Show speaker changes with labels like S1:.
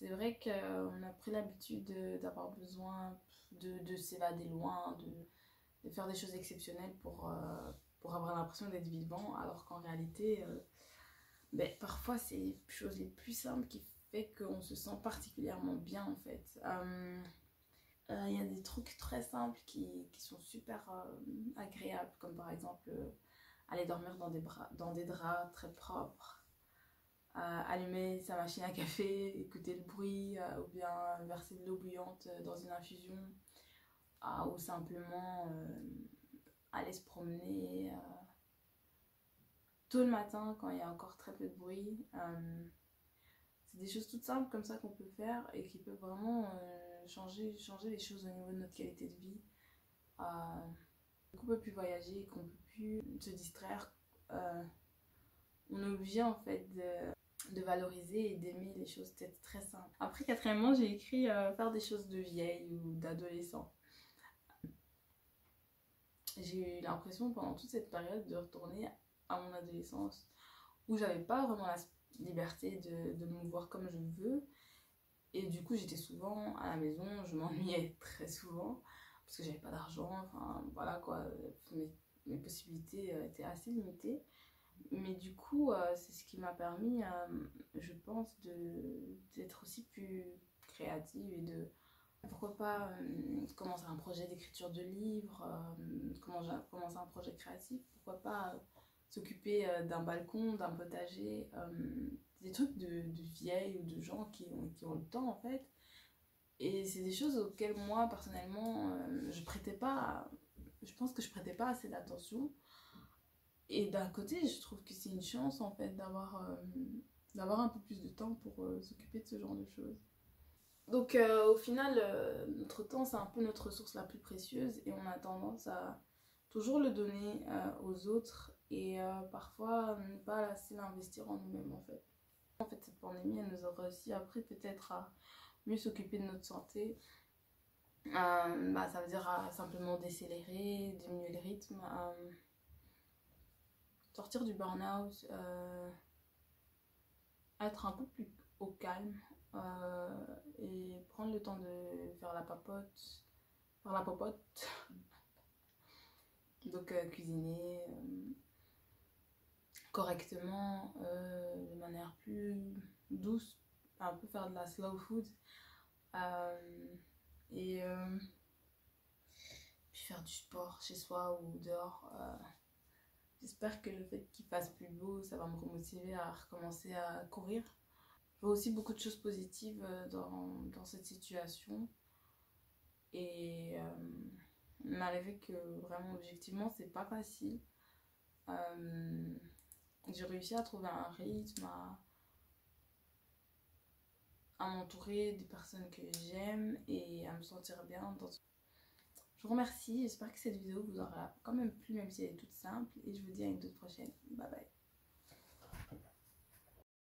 S1: C'est vrai qu'on a pris l'habitude d'avoir besoin de s'évader loin, de faire des choses exceptionnelles pour avoir l'impression d'être vivant, alors qu'en réalité, parfois c'est les choses les plus simples qui fait qu'on se sent particulièrement bien en fait. Il y a des trucs très simples qui sont super agréables, comme par exemple aller dormir dans des draps très propres, allumer sa machine à café, écouter le bruit, ou bien verser de l'eau bouillante dans une infusion, ou simplement aller se promener tôt le matin quand il y a encore très peu de bruit. C'est des choses toutes simples comme ça qu'on peut faire et qui peuvent vraiment changer les choses au niveau de notre qualité de vie. Qu'on peut plus voyager, qu'on peut plus se distraire. On est obligé en fait de valoriser et d'aimer les choses peut-être très simples. Après, quatrièmement, j'ai écrit faire des choses de vieille ou d'adolescent. J'ai eu l'impression pendant toute cette période de retourner à mon adolescence où j'avais pas vraiment la liberté de me voir comme je veux. Et du coup, j'étais souvent à la maison, je m'ennuyais très souvent parce que j'avais pas d'argent, enfin voilà quoi, mes possibilités étaient assez limitées. Mais du coup, c'est ce qui m'a permis, je pense, d'être aussi plus créative et de pourquoi pas commencer un projet d'écriture de livre, commencer un projet créatif, pourquoi pas s'occuper d'un balcon, d'un potager, des trucs de vieilles ou de gens qui ont le temps en fait. Et c'est des choses auxquelles moi personnellement je pense que je prêtais pas assez d'attention. Et d'un côté, je trouve que c'est une chance en fait d'avoir un peu plus de temps pour s'occuper de ce genre de choses. Donc au final, notre temps c'est un peu notre ressource la plus précieuse et on a tendance à toujours le donner aux autres et parfois ne pas assez l'investir en nous-mêmes en fait. En fait, cette pandémie, elle nous aura aussi appris peut-être à mieux s'occuper de notre santé. Ça veut dire à simplement décélérer, diminuer le rythme, sortir du burn-out, être un peu plus au calme et prendre le temps de faire la papote, donc cuisiner correctement, de manière plus douce, un peu faire de la slow food et puis faire du sport chez soi ou dehors. J'espère que le fait qu'il fasse plus beau, ça va me remotiver à recommencer à courir. Je vois aussi beaucoup de choses positives dans cette situation. Et malgré que vraiment objectivement c'est pas facile, j'ai réussi à trouver un rythme, à m'entourer des personnes que j'aime et à me sentir bien dans... Je vous remercie, j'espère que cette vidéo vous aura quand même plu même si elle est toute simple et je vous dis à une toute prochaine. Bye bye.